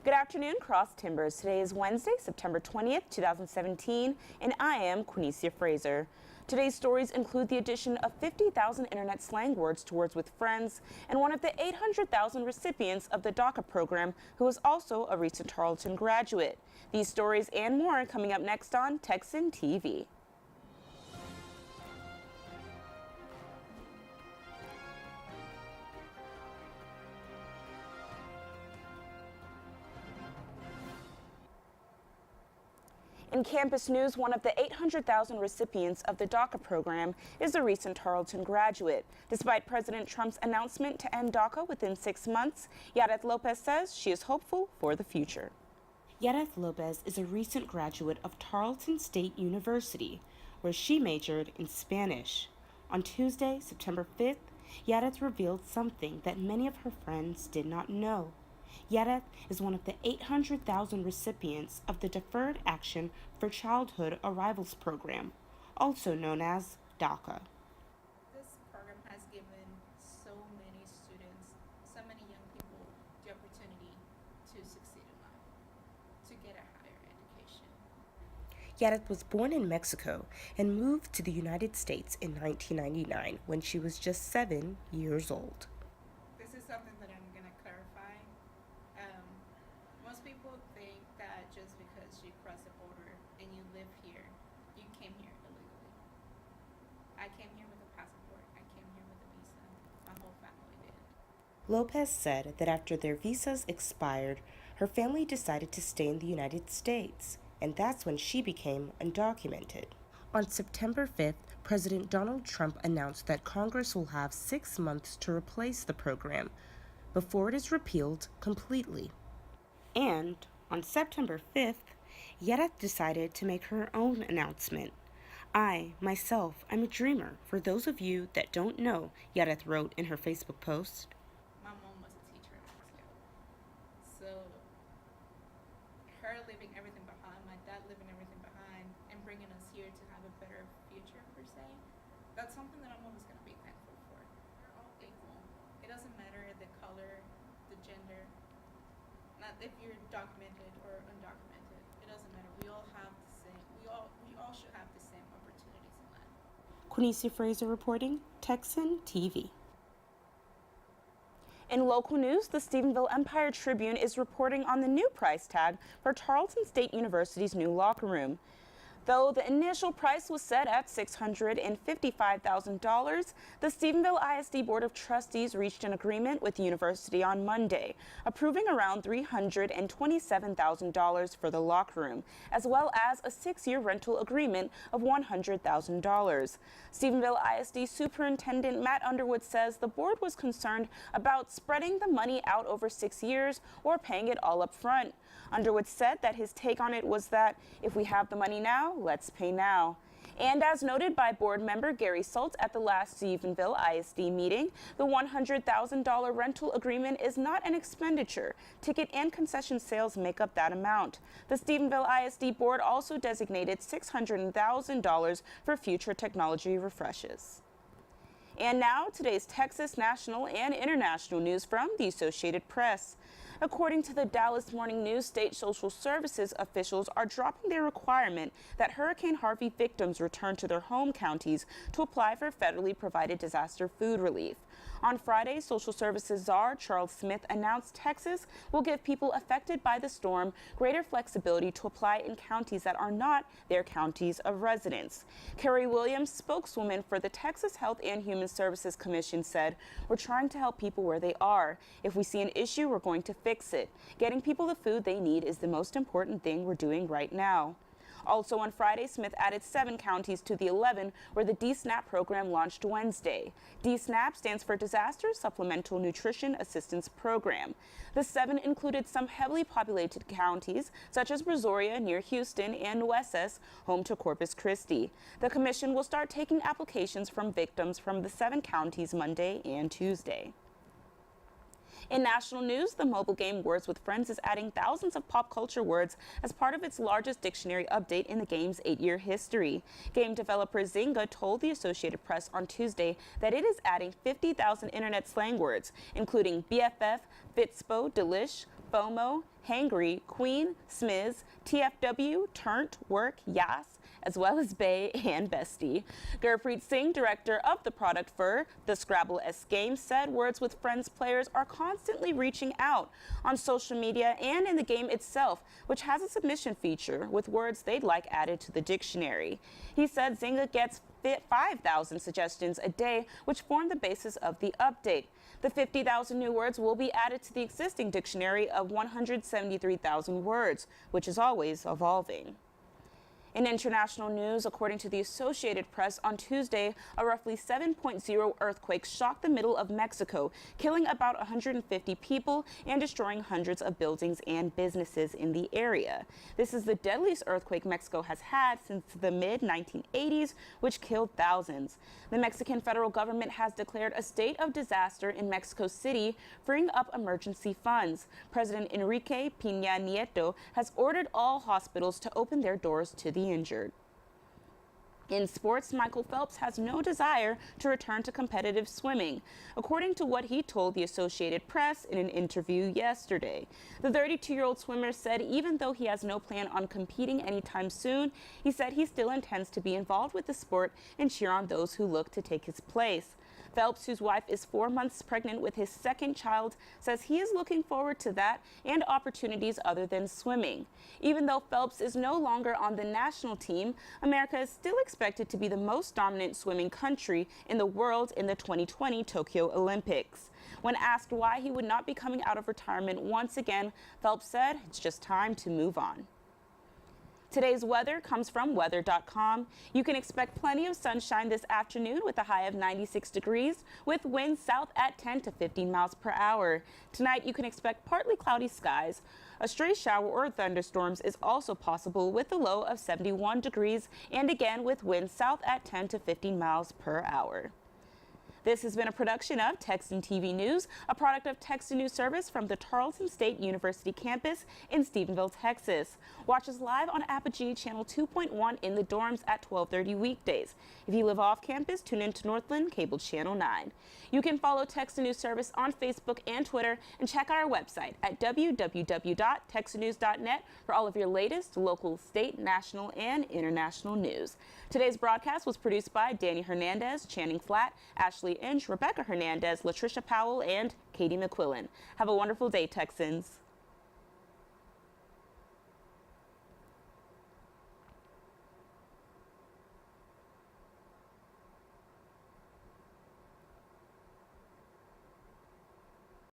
Good afternoon, Cross Timbers. Today is Wednesday, September 20th, 2017, and I am Quanecia Fraser. Today's stories include the addition of 50,000 internet slang words to Words with Friends and one of the 800,000 recipients of the DACA program who is also a recent Tarleton graduate. These stories and more coming up next on Texan TV. In campus news, one of the 800,000 recipients of the DACA program is a recent Tarleton graduate. Despite President Trump's announcement to end DACA within 6 months, Yareth Lopez says she is hopeful for the future. Yareth Lopez is a recent graduate of Tarleton State University, where she majored in Spanish. On Tuesday, September 5th, Yareth revealed something that many of her friends did not know. Yareth is one of the 800,000 recipients of the Deferred Action for Childhood Arrivals program, also known as DACA. This program has given so many students, so many young people, the opportunity to succeed in life, to get a higher education. Yareth was born in Mexico and moved to the United States in 1999 when she was just 7 years old. This is something that I'm going to clarify. Most people think that just because you cross the border and you live here, you came here illegally. I came here with a passport. I came here with a visa. My whole family did. Lopez said that after their visas expired, her family decided to stay in the United States, and that's when she became undocumented. On September 5th, President Donald Trump announced that Congress will have 6 months to replace the program before it is repealed completely. And on September 5th, Yareth decided to make her own announcement. I'm a dreamer. For those of you that don't know, Yareth wrote in her Facebook post. My mom was a teacher in Mexico. So her leaving everything behind, my dad leaving everything behind, and bringing us here to have a better future, per se, that's something that I'm always going to be thankful for. We're all equal. It doesn't matter the color, the gender, not if you're documented or undocumented. It doesn't matter. We all have the same. We all should have the same opportunities in life. Quanecia Fraser reporting, Texan TV. In local news, the Stephenville Empire Tribune is reporting on the new price tag for Tarleton State University's new locker room. Though the initial price was set at $655,000, the Stephenville ISD Board of Trustees reached an agreement with the university on Monday, approving around $327,000 for the locker room, as well as a 6-year rental agreement of $100,000. Stephenville ISD Superintendent Matt Underwood says the board was concerned about spreading the money out over 6 years or paying it all up front. Underwood said that his take on it was that if we have the money now, let's pay now. And as noted by board member Gary Saltz at the last Stephenville ISD meeting, the $100,000 rental agreement is not an expenditure. Ticket and concession sales make up that amount. The Stephenville ISD board also designated $600,000 for future technology refreshes. And now, today's Texas national and international news from the Associated Press. According to the Dallas Morning News, state social services officials are dropping their requirement that Hurricane Harvey victims return to their home counties to apply for federally provided disaster food relief. On Friday, social services czar Charles Smith announced Texas will give people affected by the storm greater flexibility to apply in counties that are not their counties of residence. Carrie Williams, spokeswoman for the Texas Health and Human Services Commission, said, "We're trying to help people where they are. If we see an issue, we're going to fix it. Getting people the food they need is the most important thing we're doing right now." Also on Friday, Smith added 7 counties to the 11 where the DSNAP program launched Wednesday. DSNAP stands for Disaster Supplemental Nutrition Assistance Program. The 7 included some heavily populated counties such as Brazoria near Houston and Nueces, home to Corpus Christi. The commission will start taking applications from victims from the 7 counties Monday and Tuesday. In national news, the mobile game Words with Friends is adding thousands of pop culture words as part of its largest dictionary update in the game's 8-year history. Game developer Zynga told the Associated Press on Tuesday that it is adding 50,000 internet slang words, including BFF, Fitspo, Delish, FOMO, Hangry, Queen, Smiz, TFW, Turnt, Work, Yas, as well as Bay and Bestie. Gurpreet Singh, director of the product for the Scrabble-esque game, said Words with Friends players are constantly reaching out on social media and in the game itself, which has a submission feature with words they'd like added to the dictionary. He said Zynga gets 5,000 suggestions a day, which form the basis of the update. The 50,000 new words will be added to the existing dictionary of 173,000 words, which is always evolving. In international news, according to the Associated Press, on Tuesday, a roughly 7.0 earthquake shocked the middle of Mexico, killing about 150 people and destroying hundreds of buildings and businesses in the area. This is the deadliest earthquake Mexico has had since the mid-1980s, which killed thousands. The Mexican federal government has declared a state of disaster in Mexico City, freeing up emergency funds. President Enrique Peña Nieto has ordered all hospitals to open their doors to the injured. In sports, Michael Phelps has no desire to return to competitive swimming, according to what he told the Associated Press in an interview yesterday. The 32-year-old swimmer said even though he has no plan on competing anytime soon, he said he still intends to be involved with the sport and cheer on those who look to take his place. Phelps, whose wife is 4 months pregnant with his second child, says he is looking forward to that and opportunities other than swimming. Even though Phelps is no longer on the national team, America is still expected to be the most dominant swimming country in the world in the 2020 Tokyo Olympics. When asked why he would not be coming out of retirement once again, Phelps said it's just time to move on. Today's weather comes from weather.com. You can expect plenty of sunshine this afternoon with a high of 96 degrees with winds south at 10 to 15 miles per hour. Tonight you can expect partly cloudy skies. A stray shower or thunderstorms is also possible with a low of 71 degrees and again with winds south at 10 to 15 miles per hour. This has been a production of Texan TV News, a product of Texan News Service from the Tarleton State University campus in Stephenville, Texas. Watch us live on Apogee Channel 2.1 in the dorms at 12:30 weekdays. If you live off campus, tune in to Northland Cable Channel 9. You can follow Texan News Service on Facebook and Twitter and check out our website at www.texannews.net for all of your latest local, state, national, and international news. Today's broadcast was produced by Danny Hernandez, Channing Flatt, Ashley Inch, Rebecca Hernandez, Latricia Powell, and Katie McQuillan. Have a wonderful day, Texans.